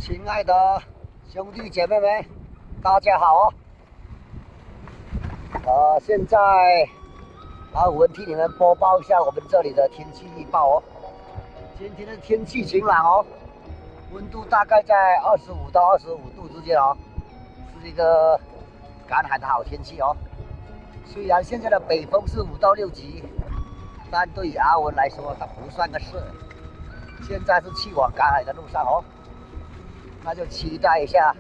亲爱的兄弟姐妹们，大家好哦！现在我们替你们播报一下我们这里的天气预报哦。今天的天气晴朗哦，温度大概在25到25度之间哦，是一个赶海的好天气哦。虽然现在的北风是5到6级，但对于阿文来说，它不算个事。现在是去往赶海的路上哦。那就期待一下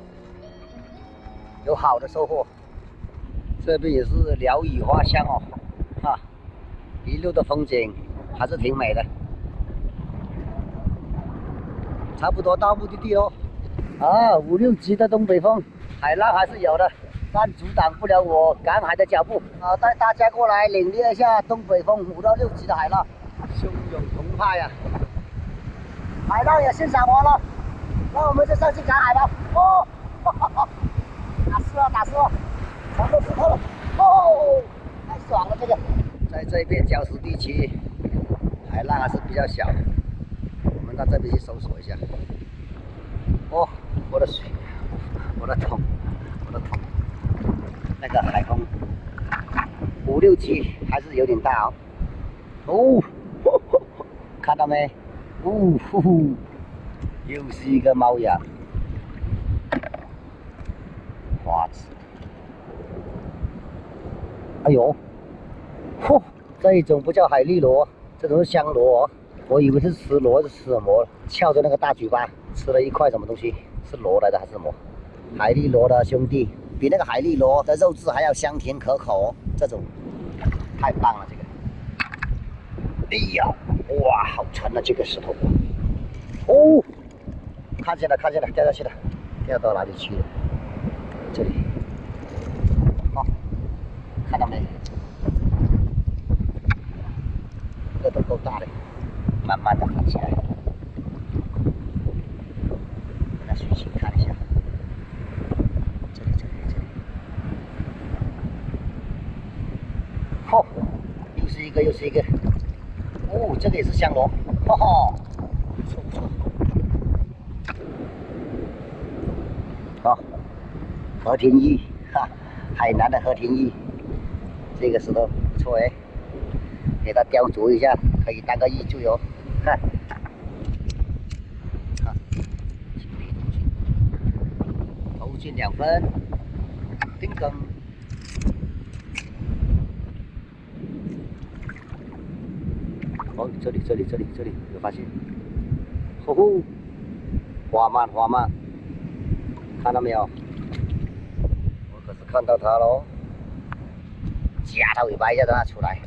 有好的收获。这边也是鸟语花香哦，一路的风景还是挺美的。差不多到目的地喽。5、6级的东北风，海浪还是有的，但阻挡不了我赶海的脚步。带大家过来领略一下东北风5到6级的海浪，汹涌澎湃呀！海浪也欣赏完了。那我们就上去赶海吧！哦，打湿了，打湿了，全都湿透了！哦，太爽了这个！在这边礁石地区，海浪还是比较小，我们到这边去搜索一下。哦，我的水，我的桶，那个海风5、6级还是有点大哦。哦，看到没？呼呼。又是一个猫眼，花枝。哎呦，嚯，这一种不叫海蛎螺，这种是香螺哦。我以为是吃螺，是吃螺，翘着那个大嘴巴，吃了一块什么东西？是螺来的还是什么？海蛎螺的兄弟，比那个海蛎螺的肉质还要香甜可口哦。这种太棒了，这个。哎呀，哇，好沉啊，这个石头。哦。看见了，掉下去了，掉到哪里去了？这里，看到没？这都够大的，慢慢的浮起来。那水情看一下，这里。又是一个。哦，这个也是香螺，不错。和田玉，海南的和田玉，这个石头不错哎，给它雕琢一下，可以当个玉柱哟。头进2分，定更。哦，这里有发现，吼吼，花鳗，看到没有？可是看到它喽，夹它尾巴一下让它出来。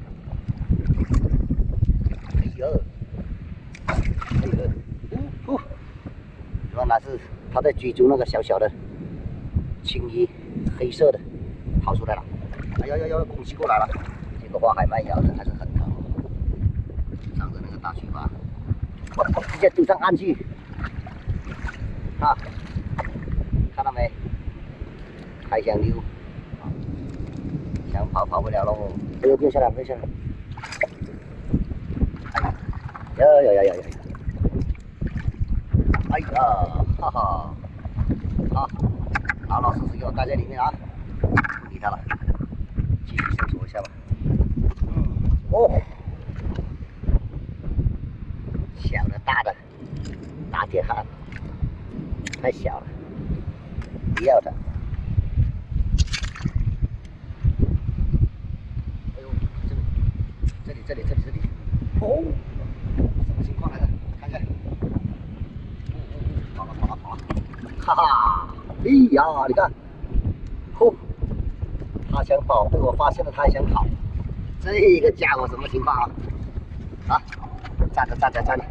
哎呦，原来是它在追逐那个小小的青鱼，黑色的跑出来了。哎呦，攻击过来了！这个花海鳗咬的还是很疼，长着那个大嘴巴，直接丢上岸去。看到没？还想溜，想跑不了喽！哎呦，别下来！有！哎呀，哈哈！老实给我待在里面啊，不理他了，继续搜索一下吧。哦，小的、大的，大铁汉，太小了，不要它。这里，哦，什么情况来着？看看，跑了，哈哈，哎呀，你看，他想跑，被我发现了，他还想跑，这个家伙什么情况啊？站着，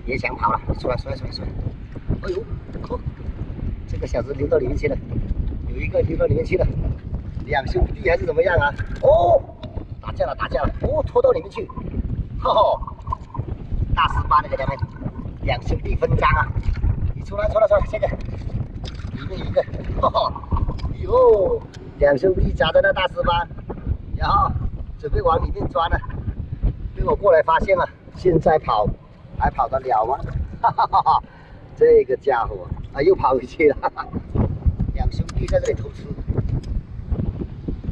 也想跑了，出来！哎呦，这个小子溜到里面去了，有一个溜到里面去了，2兄弟还是怎么样啊？哦。打架了！哦，拖到里面去，大18那个家伙，2兄弟分赃啊！你出来，这个里面有一个，哟，2兄弟夹在那大18，然后准备往里面钻了，被我过来发现了，现在跑还跑得了吗？这个家伙啊，又跑回去了。两兄弟在这里偷吃，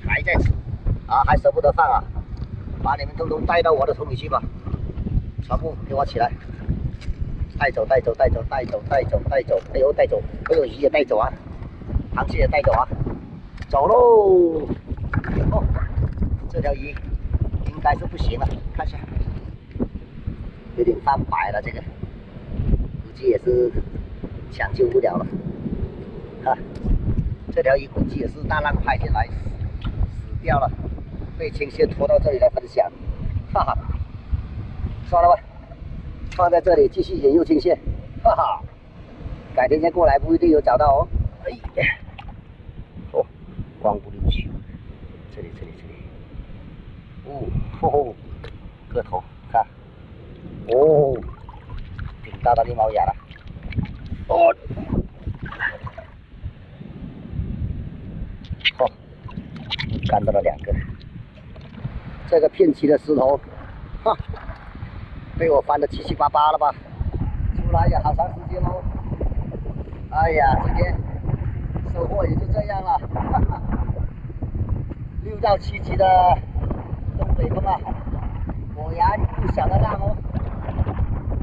还在吃啊，还舍不得放啊！把你们通通带到我的桶里去吧，全部给我起来！带走，带走，带走，带走，带走，带走！哎呦，带走！哎呦，鱼也带走啊，螃蟹也带走啊！走喽！哦，这条鱼应该是不行了，看一下，有点翻白了，这个估计也是抢救不了了。啊，这条鱼估计也是大浪拍进来死掉了，被青蟹拖到这里来分享，哈哈，算了吧，放在这里继续引诱青蟹，哈哈，改天再过来不一定有找到哦。哎，哦，光不溜秋，这里，哦，吼吼，个头看，哦，挺大的绿毛牙了，哦。哦，干到了2个，这个片期的石头，哈，被我翻得七七八八了吧？出来也好长时间喽。哎呀，今天收获也就这样了，哈哈。6到7级的东北风啊，果然不小的浪哦，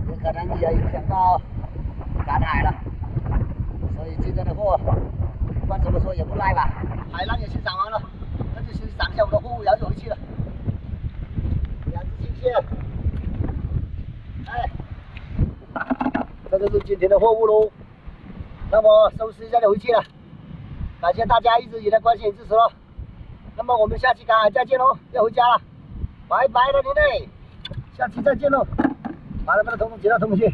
有可能也影响到赶海了。所以今天的货，不管怎么说也不赖吧。海浪也欣赏完了，那就欣赏一下我的货物，然后就回去了。2只青蟹，哎，这就是今天的货物喽。那么收拾一下就回去了，感谢大家一直以来关心与支持喽。那么我们下期赶海再见喽，要回家了，拜拜了您嘞，下期再见喽，把他们的统统接到桶里去。